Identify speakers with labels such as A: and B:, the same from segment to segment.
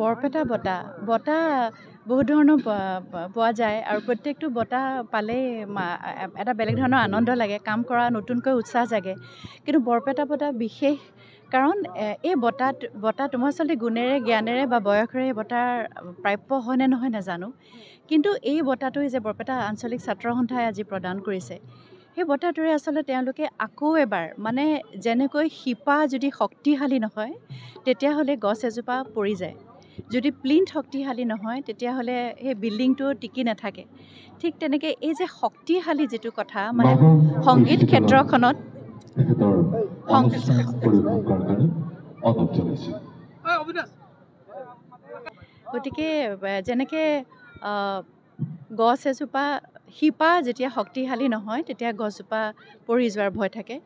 A: বৰপেটা বঁটা বহুত ধৰণৰ পোৱা যায় আৰু প্ৰত্যেকটো বঁটা পালেই এটা বেলেগ ধৰণৰ আনন্দ লাগে, কাম কৰা নতুনকৈ উৎসাহ জাগে। কিন্তু বৰপেটা বঁটা বিশেষ কাৰণ এই বঁটাটো মই আচলতে গুণেৰে জ্ঞানেৰে বা বয়সেৰে বঁটাৰ প্ৰাপ্য হয় নে নহয় নাজানো, কিন্তু এই বঁটাটো যে বৰপেটা আঞ্চলিক ছাত্ৰ সন্থাই আজি প্ৰদান কৰিছে, সেই বঁটাটোৰে আচলতে তেওঁলোকে আকৌ এবাৰ মানে যেনেকৈ শিপা যদি শক্তিশালী নহয় তেতিয়াহ'লে গছ এজোপা পৰি যায়, যদি প্লিন্থ শক্তিশালী নহয় তেতিয়াহ'লে সেই বিল্ডিংটো টিকি নাথাকে। ঠিক তেনেকৈ এই যে শক্তিশালী যিটো কথা মানে সংগীত ক্ষেত্ৰখনত গতিকে যেনেকৈ গছ এজোপা শিপা যেতিয়া শক্তিশালী নহয় তেতিয়া গছজোপা পৰি যোৱাৰ ভয় থাকে,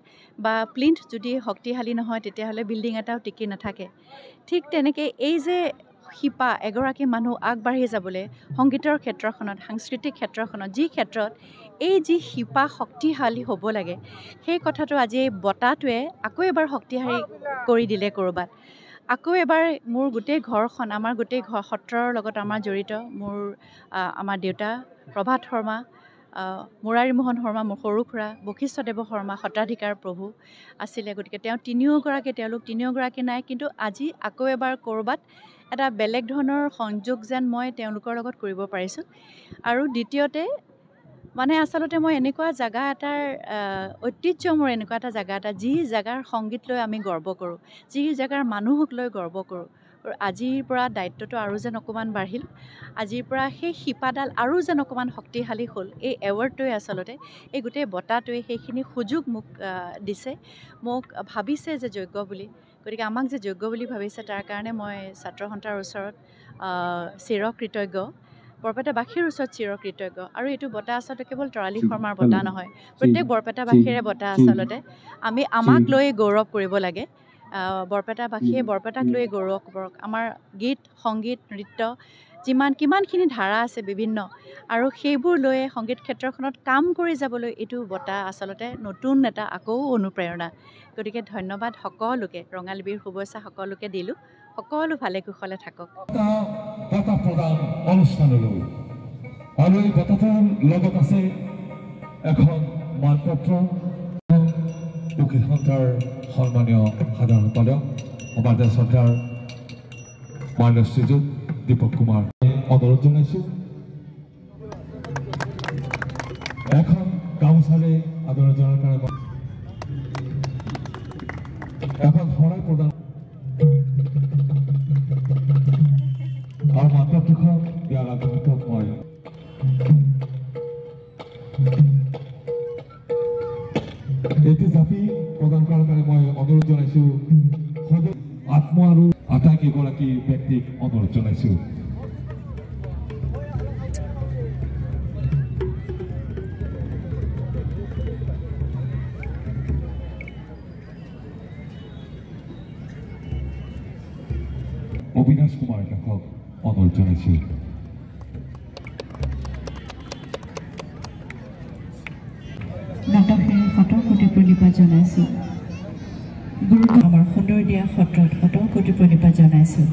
A: বা প্লিন্থ যদি শক্তিশালী নহয় তেতিয়াহ'লে বিল্ডিং এটাও টিকি নাথাকে। ঠিক তেনেকৈ এই যে শিপা এগৰাকী মানুহ আগবাঢ়ি যাবলৈ সংগীতৰ ক্ষেত্ৰখনত, সাংস্কৃতিক ক্ষেত্ৰখনত, যি ক্ষেত্ৰত এই যি শিপা শক্তিশালী হ'ব লাগে, সেই কথাটো আজি এই বঁটাটোৱে আকৌ এবাৰ শক্তিশালী কৰি দিলে ক'ৰবাত। আকৌ এবাৰ মোৰ গোটেই ঘৰখন, আমাৰ গোটেই সত্ৰৰ লগত আমাৰ জড়িত, আমাৰ দেউতা প্ৰভাত শৰ্মা, মুৰাৰী মোহন শৰ্মা, মোৰ সৰু খুৰা বশিষ্ঠদেৱ শৰ্মা সত্ৰাধিকাৰ প্ৰভু আছিলে। গতিকে তেওঁলোক তিনিওগৰাকী নাই, কিন্তু আজি আকৌ এবাৰ ক'ৰবাত এটা বেলেগ ধৰণৰ সংযোগ যেন মই তেওঁলোকৰ লগত কৰিব পাৰিছোঁ। আৰু দ্বিতীয়তে মানে আচলতে মই এনেকুৱা জেগা এটাৰ ঐতিহ্য, মোৰ এনেকুৱা এটা জেগা এটা, যি জেগাৰ সংগীত লৈ আমি গৰ্ব কৰোঁ, যি জেগাৰ মানুহক লৈ গৰ্ব কৰোঁ। আজিৰ পৰা দায়িত্বটো আৰু যেন অকণমান বাঢ়িল, আজিৰ পৰা সেই শিপাডাল আৰু যেন অকণমান শক্তিশালী হ'ল। এই এৱাৰ্ডটোৱে আচলতে, এই গোটেই বঁটাটোৱে সেইখিনি সুযোগ মোক দিছে, মোক ভাবিছে যে যোগ্য বুলি। গতিকে আমাক যে যোগ্য বুলি ভাবিছে তাৰ কাৰণে মই ছাত্ৰ সন্থাৰ ওচৰত চিৰকৃতজ্ঞ, বৰপেটাবাসীৰ ওচৰত চিৰকৃতজ্ঞ। আৰু এইটো বঁটা আচলতে কেৱল তৰালী শৰ্মাৰ বঁটা নহয়, প্ৰত্যেক বৰপেটাবাসীৰে বঁটা আচলতে। আমাক লৈ গৌৰৱ কৰিব লাগে, বৰপেটাবাসীয়ে বৰপেটাক লৈ গৌৰৱ কৰক। আমাৰ গীত সংগীত নৃত্য কিমানখিনি ধাৰা আছে বিভিন্ন, আৰু সেইবোৰ লৈ সংগীত ক্ষেত্ৰখনত কাম কৰি যাবলৈ এইটো বঁটা আচলতে নতুন এটা আকৌ অনুপ্ৰেৰণা। গতিকে ধন্যবাদ সকলোকে, ৰঙালী বিহুৰ শুভেচ্ছা সকলোকে দিলোঁ। সকলো ভালে কুশলে থাকক।
B: বঁটা প্ৰদান অনুষ্ঠানলৈ আৰু এই বঁটাটোৰ লগত আছে এখন মানপত্ৰ। উকিল সন্থাৰ সন্মানীয় সাধাৰণ সম্পাদক সমাজ সন্থাৰ মাননীয় শ্ৰীযুত দীপক কুমাৰ অনুৰোধ জনাইছোঁ। এখন গামোচাৰে আদৰণি জনাৰ কাৰণে এখন শৰাই প্ৰদান আৰু মানপত্ৰখন দিয়াৰ আগত মই এটি জাপি প্ৰদান কৰাৰ কাৰণে মই অনুৰোধ জনাইছোঁ। আত্ম আৰু আটাইকেইগৰাকী ব্যক্তিক অনুৰোধ জনাইছোঁ। অবিনাশ কুমাৰ দাসক অনুৰোধ জনাইছোঁ।
C: নাটকেৰে শতকোটি প্ৰণিপাত জনাইছোঁ। আমাৰ সুন্দৰ দিয়া সত্ৰত শতকোটি প্ৰণিপাত জনাইছোঁ।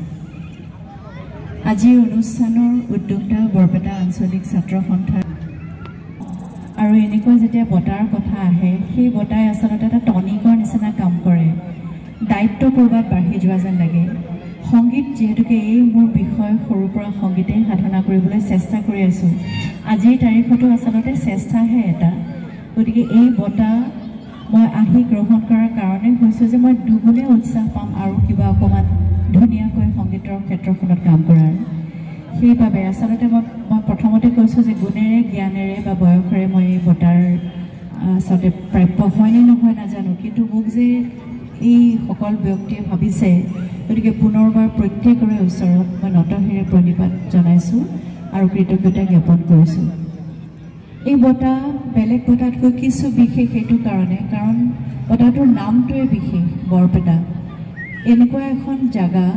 C: আজিৰ অনুষ্ঠানৰ উদ্যোক্তা বৰপেটা আঞ্চলিক ছাত্ৰ সন্থাৰ, আৰু এনেকুৱা যেতিয়া বঁটাৰ কথা আহে, সেই বঁটাই আচলতে এটা টনিকৰ নিচিনা কাম কৰে, দায়িত্ব ক'ৰবাত বাঢ়ি যোৱা যেন লাগে। সংগীত যিহেতুকে এই মোৰ বিষয়, সৰুৰ পৰা সংগীতে সাধনা কৰিবলৈ চেষ্টা কৰি আছোঁ। আজিৰ তাৰিখতো আচলতে চেষ্টাহে এটা। গতিকে এই বঁটা মই আহি গ্ৰহণ কৰাৰ কাৰণে হৈছোঁ যে মই দুগুণে উৎসাহ পাম আৰু কিবা অকণমান ধুনীয়াকৈ সংগীতৰ ক্ষেত্ৰখনত কাম কৰাৰ। সেইবাবে আচলতে মই প্ৰথমতে কৈছোঁ যে গুণেৰে জ্ঞানেৰে বা বয়সেৰে মই এই বঁটাৰ আচলতে প্ৰাপ্য হয়নে নহয় নাজানো, কিন্তু মোক যে এই সকল ব্যক্তিয়ে ভাবিছে, গতিকে পুনৰবাৰ প্ৰত্যেকৰে ওচৰত মই নতশিৰে প্ৰণিপাত জনাইছোঁ আৰু কৃতজ্ঞতা জ্ঞাপন কৰিছোঁ। এই বঁটা বেলেগ বঁটাতকৈ কিছু বিশেষ এইটো কাৰণে, কাৰণ বঁটাটোৰ নামটোৱে বিশেষ, বৰপেটা। এনেকুৱা এখন জেগা,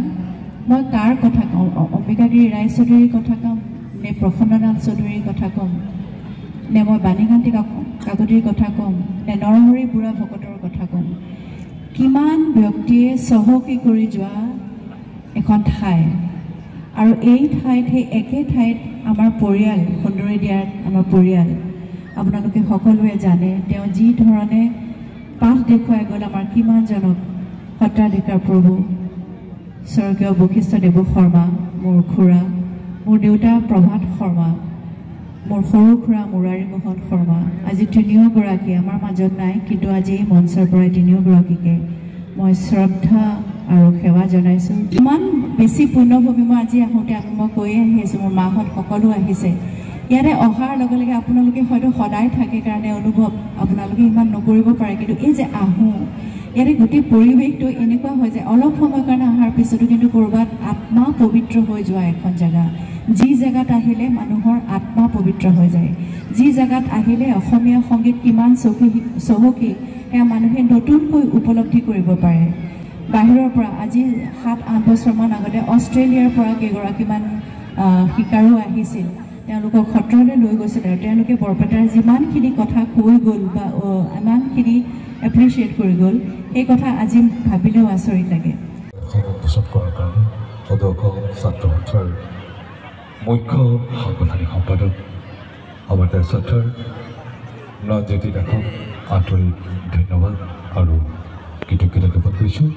C: মই কাৰ কথা কওঁ, অম্বিকাগিৰি ৰায়চৌধুৰীৰ কথা কম নে প্ৰসন্নলাল চৌধুৰীৰ কথা ক'ম, নে মই বাণীকান্তি কাকতিৰ কথা ক'ম, নে নৰহৰি বুঢ়া ভকতৰ কথা ক'ম। কিমান ব্যক্তিয়ে চহকী কৰি যোৱা এখন ঠাই, আৰু এই ঠাইত সেই একে ঠাইত আমাৰ পৰিয়াল সুন্দৰী দিয়াত আমাৰ পৰিয়াল আপোনালোকে সকলোৱে জানে তেওঁ যি ধৰণে পাঠ দেখুৱাই গ'ল আমাৰ কিমানজনক সত্ৰাধিকাৰ প্ৰভু স্বৰ্গীয় বশিষ্ঠদেৱ শৰ্মা মোৰ খুৰা মোৰ দেউতা প্ৰভাত শৰ্মা মোৰ সৰু খুৰা মুৰাৰী মোহন শৰ্মা আজি তিনিওগৰাকী আমাৰ মাজত নাই কিন্তু আজি এই মঞ্চৰ পৰাই তিনিওগৰাকীকে মই শ্ৰদ্ধা আৰু সেৱা জনাইছোঁ ইমান বেছি পুণ্যভূমি মই আজি আহোঁতে মই কৈয়ে আহিছোঁ মোৰ মাহঁত সকলো আহিছে ইয়াতে অহাৰ লগে লগে আপোনালোকে হয়তো সদায় থাকে কাৰণে অনুভৱ আপোনালোকে ইমান নকৰিব পাৰে কিন্তু এই যে আহোঁ ইয়াতে গোটেই পৰিৱেশটো এনেকুৱা হয় যে অলপ সময়ৰ কাৰণে অহাৰ পিছতো কিন্তু ক'ৰবাত আত্মা পবিত্ৰ হৈ যোৱা এখন জেগা যি জেগাত আহিলে মানুহৰ আত্মা পবিত্ৰ হৈ যায় যি জেগাত আহিলে অসমীয়া সংগীত কিমান চহকী সেয়া মানুহে নতুনকৈ উপলব্ধি কৰিব পাৰে বাহিৰৰ পৰা আজি 7-8 বছৰমান আগতে অষ্ট্ৰেলিয়াৰ পৰা কেইগৰাকীমান শিকাৰো আহিছিল তেওঁলোকক সত্ৰলৈ লৈ গৈছিল আৰু তেওঁলোকে বৰপেটাৰ যিমানখিনি কথা কৈ গ'ল বা ইমানখিনি এপ্ৰিচিয়েট কৰি গ'ল এই কথা আজি ভাবিলেও আচৰিত লাগে
B: পোষণ কৰাৰ কাৰণে অধ্যক্ষ ছাত্ৰ সন্থাৰ মুখ্য সাংগঠনিক সম্পাদক আমাৰ ছাত্ৰৰ ৰঞ্জিত দাসক আন্তৰিক ধন্যবাদ আৰু কৃতজ্ঞতা জ্ঞাপন কৰিছোঁ